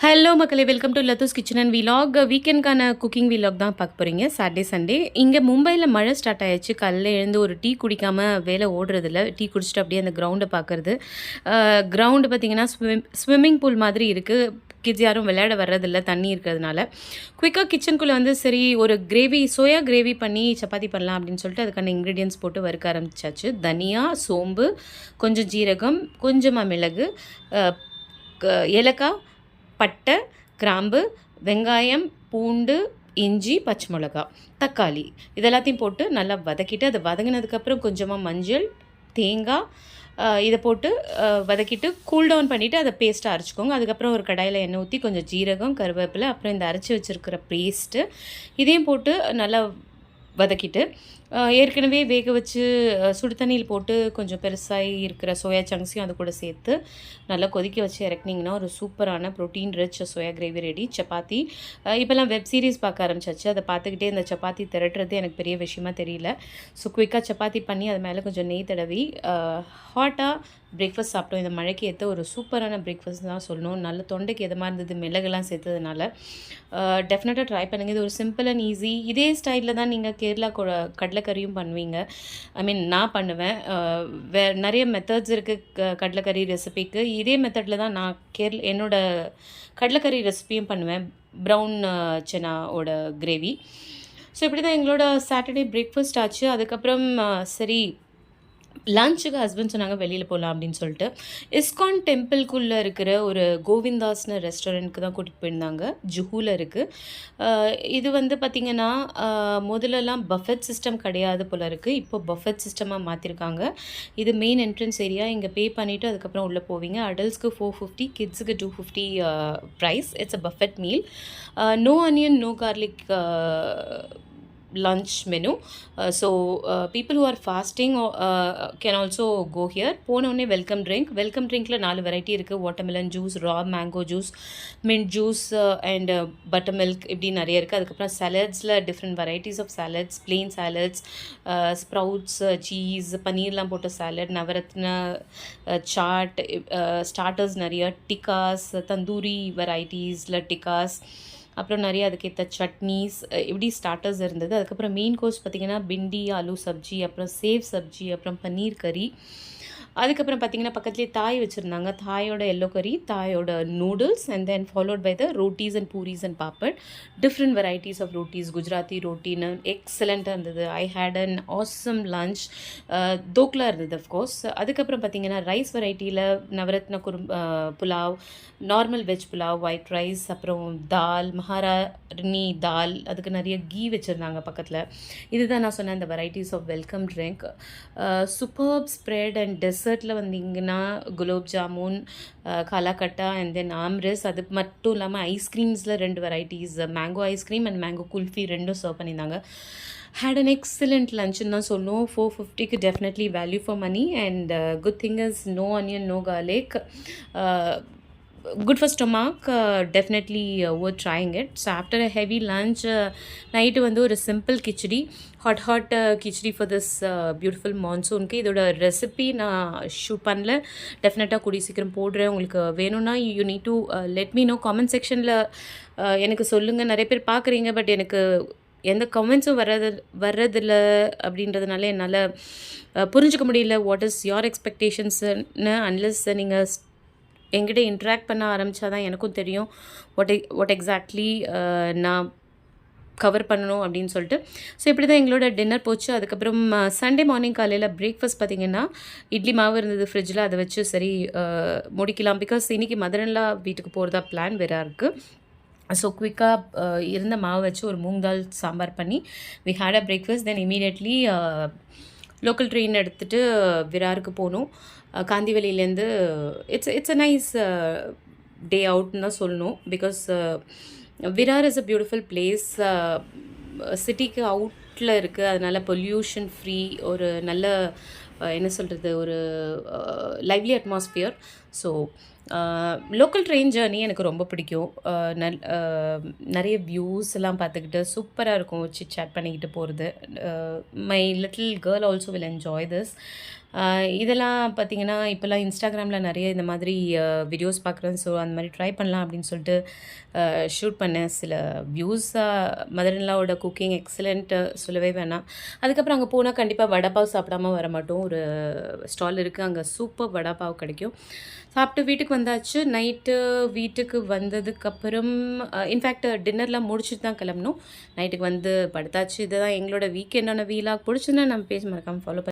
Hello மக்களே, welcome to Lathu's kitchen and vlog. வீக்கெண்ட்கான cooking vlog தான் பார்க்க போகிறீங்க. சாட்டர்டே சண்டே இங்கே மும்பையில் மழை ஸ்டார்ட் ஆயிடுச்சு. காலையில் எழுந்து ஒரு டீ குடிக்காமல் வேலை ஓடுறதில்ல. டீ குடிச்சிட்டு அப்படியே அந்த கிரவுண்டை பார்க்குறது. கிரவுண்டு பார்த்திங்கன்னா ஸ்விம்மிங் பூல் மாதிரி இருக்குது. கிட்ஸ் யாரும் விளையாட வர்றதில்ல தண்ணி இருக்கிறதுனால. குயிக்காக கிச்சனுக்குள்ளே வந்து சரி ஒரு கிரேவி, சோயா கிரேவி பண்ணி சப்பாத்தி பண்ணலாம் அப்படின்னு சொல்லிட்டு அதுக்கான இன்க்ரீடியன்ஸ் போட்டு வறுக்க ஆரம்பிச்சாச்சு. தனியா, சோம்பு, கொஞ்சம் ஜீரகம், கொஞ்சமாக மிளகு, ஏலக்காய், பட்டை, கிராம்பு, வெங்காயம், பூண்டு, இஞ்சி, பச்சை மிளகா, தக்காளி இதெல்லாத்தையும் போட்டு நல்லா வதக்கிட்டு, அதை வதங்கினதுக்கப்புறம் கொஞ்சமாக மஞ்சள், தேங்காய் இதை போட்டு வதக்கிட்டு கூல் டவுன் பண்ணிவிட்டு அதை பேஸ்ட்டாக அரைச்சிக்கோங்க. அதுக்கப்புறம் ஒரு கடாயில் எண்ணெய் ஊற்றி கொஞ்சம் ஜீரகம், கருவேப்பிலை, அப்புறம் இந்த அரைச்சி வச்சுருக்கிற பேஸ்ட்டு இதையும் போட்டு நல்லா வதக்கிட்டு ஏற்கனவே வேக வச்சு சுடு தண்ணியில் போட்டு கொஞ்சம் பெருசாகி இருக்கிற சோயா சங்க்ஸையும் அது கூட சேர்த்து நல்லா கொதிக்க வச்சு இறக்குனிங்கன்னா ஒரு சூப்பரான protein rich soya gravy ready. Chapati இப்போல்லாம் வெப் சீரிஸ் பார்க்க ஆரம்பிச்சாச்சு. அதை பார்த்துக்கிட்டே இந்த சப்பாத்தி திரட்டுறது எனக்கு பெரிய விஷயமா தெரியல. ஸோ குயிக்காக சப்பாத்தி பண்ணி அது மேலே கொஞ்சம் நெய் தடவி ஹாட்டாக பிரேக்ஃபாஸ்ட் சாப்பிட்டோம். இந்த மழைக்கு ஏற்ற ஒரு சூப்பரான பிரேக்ஃபாஸ்ட் தான் சொல்லணும். நல்ல தொண்டைக்கு எதமாக இருந்தது, மிளகுலாம் சேர்த்ததுனால டெஃபினட்டாக ட்ரை பண்ணுங்கள். இது ஒரு சிம்பிள் அண்ட் ஈஸி. இதே ஸ்டைலில் தான் நீங்கள் கேரளா கடலைக்கறியும் பண்ணுவீங்க. ஐ மீன் நான் பண்ணுவேன். நிறைய மெத்தட்ஸ் இருக்குது கடலைக்கறி ரெசிபிக்கு. இதே மெத்தடில் தான் நான் என்னோடய கடலைக்கறி ரெசிபியும் பண்ணுவேன், ப்ரௌன் சென்னாவோட கிரேவி. ஸோ இப்படி தான் எங்களோட சாட்டர்டே பிரேக்ஃபாஸ்ட் ஆச்சு. அதுக்கப்புறம் சரி லஞ்சுக்கு ஹஸ்பண்ட் சொன்னாங்க வெளியில் போகலாம் அப்படின்னு சொல்லிட்டு இஸ்கான் டெம்பிள்குள்ளே இருக்கிற ஒரு கோவிந்தாஸ்னு ரெஸ்டாரண்ட்டுக்கு தான் கூட்டிகிட்டு போயிருந்தாங்க. ஜுஹூவில் இருக்குது. இது வந்து பார்த்திங்கன்னா முதல்லலாம் பஃபெட் சிஸ்டம் கிடையாது போல் இருக்குது. இப்போ பஃபெட் சிஸ்டமாக மாற்றிருக்காங்க. இது மெயின் என்ட்ரன்ஸ் ஏரியா. இங்கே பே பண்ணிவிட்டு அதுக்கப்புறம் உள்ளே போவீங்க. அடல்ட்ஸ்க்கு 450, கிட்ஸுக்கு 250 price. It's a buffet meal. No onion, no garlic lunch menu. So people who are fasting can also go here. போனோடனே வெல்கம் ட்ரிங்க்கில் 4 வெரைட்டி இருக்குது. Watermelon juice, raw mango juice, mint juice and butter milk இப்படி நிறைய இருக்குது. அதுக்கப்புறம் சாலட்ஸில் different varieties of salads, plain salads, sprouts, cheese, பன்னீர்லாம் போட்ட சாலட், நவரத்ன சாட், ஸ்டார்டர்ஸ் நிறைய, டிக்காஸ், தந்தூரி வெரைட்டிஸில் டிக்காஸ், அப்புறம் நிறைய அதுக்கேற்ற சட்னிஸ் இப்படி ஸ்டார்டர்ஸ் இருந்தது. அதுக்கப்புறம் மெயின் கோர்ஸ் பார்த்திங்கன்னா பிண்டி, ஆலு சப்ஜி, அப்புறம் சேவ் சப்ஜி, அப்புறம் பன்னீர் கறி. அதுக்கப்புறம் பார்த்திங்கன்னா பக்கத்துலேயே தாய் வச்சுருந்தாங்க. தாயோட எல்லோ கறி, தாயோட noodles, and then followed by the rotis and puris and papad. Different varieties of rotis, Gujarati ரோட்டின்னு எக்ஸலண்ட்டாக இருந்தது. I had an awesome lunch. Dhokla இருந்தது அஃப்கோர்ஸ். அதுக்கப்புறம் பார்த்திங்கன்னா ரைஸ் வெரைட்டியில் Navratna pulao, normal veg pulao, white rice, அப்புறம் தால், மகாராணி தால், அதுக்கு நிறைய கீ வச்சுருந்தாங்க பக்கத்தில். இதுதான் நான் சொன்னேன் இந்த varieties of welcome drink. Superb spread and டெசர்ட்டில் வந்தீங்கன்னா குலோப் ஜாமுன், காலாக்கட்டா, அண்ட் தென் ஆம்ரஸ். அது மட்டும் இல்லாமல் ஐஸ்கிரீம்ஸில் 2 varieties, mango ice cream and mango kulfi 2 serve பண்ணியிருந்தாங்க. ஹேட் அன் எக்ஸலண்ட் லஞ்சுன்னு தான் சொல்லுவோம். 450க்கு definitely value for money. And good thing is no onion, no garlic. Good for stomach, definitely worth trying it. So after a heavy lunch, night வந்து ஒரு simple khichdi, hot khichdi for this beautiful monsoon. இதோட recipe நான் shoot பண்ணல, டெஃபினட்டாக கூடிய சீக்கிரம் போடுறேன். உங்களுக்கு வேணும்னா you need to let me know. Comment செக்ஷனில் எனக்கு சொல்லுங்கள். நிறைய பேர் பார்க்குறீங்க, பட் எனக்கு எந்த கமெண்ட்ஸும் வர்றதில்ல அப்படின்றதுனால என்னால் புரிஞ்சுக்க முடியல வாட் இஸ் யோர் எக்ஸ்பெக்டேஷன்ஸ்னு. அன்லெஸ் நீங்கள் என்கிட்ட இன்ட்ராக்ட் பண்ண ஆரம்பித்தா தான் எனக்கும் தெரியும் வாட் எக்ஸாக்ட்லி நான் கவர் பண்ணணும் அப்படின்னு சொல்லிட்டு. ஸோ இப்படி தான் எங்களோட டின்னர் போச்சு. அதுக்கப்புறம் சண்டே மார்னிங் காலையில் பிரேக்ஃபாஸ்ட் பார்த்திங்கன்னா இட்லி மாவு இருந்தது ஃப்ரிட்ஜில். அதை வச்சு சரி முடிக்கலாம். பிகாஸ் இன்றைக்கி மதர்இன்லா வீட்டுக்கு போகிறதா பிளான் வேறு இருக்குது. ஸோ குயிக்காக இருந்த மாவு வச்சு ஒரு மூங் தால் சாம்பார் பண்ணி we had a breakfast. Then immediately local train எடுத்துகிட்டு விராருக்கு போகணும். காந்திவெளியிலேருந்து இட்ஸ் அ நைஸ் டே அவுட்னு தான் சொல்லணும். Because Virar is a beautiful place. சிட்டிக்கு அவுட்டில் இருக்குது. அதனால் பொல்யூஷன் ஃப்ரீ, ஒரு நல்ல என்ன சொல்கிறது, ஒரு lively atmosphere. So local train journey எனக்கு ரொம்ப பிடிக்கும். நிறைய வியூஸ் எல்லாம் பார்த்துக்கிட்டு சூப்பராக இருக்கும் சிட் சேட் பண்ணிக்கிட்டு போகிறது. My little girl also will enjoy this. இதெல்லாம் பார்த்தீங்கன்னா, இப்போலாம் இன்ஸ்டாகிராமில நெறைய இந்த மாதிரி வீடியோஸ் பார்க்குறேன். ஸோ அந்த மாரி ட்ரை பண்ணலாம் அப்படின்னு சொல்லிட்டு ஷூட் பண்ணேன். சில வியூஸா மதர் இன் லாவோட குக்கிங் எக்ஸலன்ட் சொல்லவே வேணாம். அதுக்கப்புறம் அங்கே போனா கண்டிப்பா வடை பாவ் சாப்பிடாம வரமாட்டோம். ஒரு ஸ்டால் இருக்கு. அங்க சூப்பர் வடை பாவ் கிடைக்கும். சாப்பிட்டு வீட்டுக்கு வந்தாச்சு. நைட்டு வீட்டுக்கு வந்ததுக்கப்புறம் இன்ஃபேக்ட் டின்னர்லாம் முடிச்சுட்டு தான் கிளம்புனோம். நைட்டுக்கு வந்து படுத்தாச்சு. இதுதான் எங்களோட வீக்கெண்டான வீலாக். பிடிச்சிருந்தா நம்ம பேஜ் மறக்காம ஃபாலோ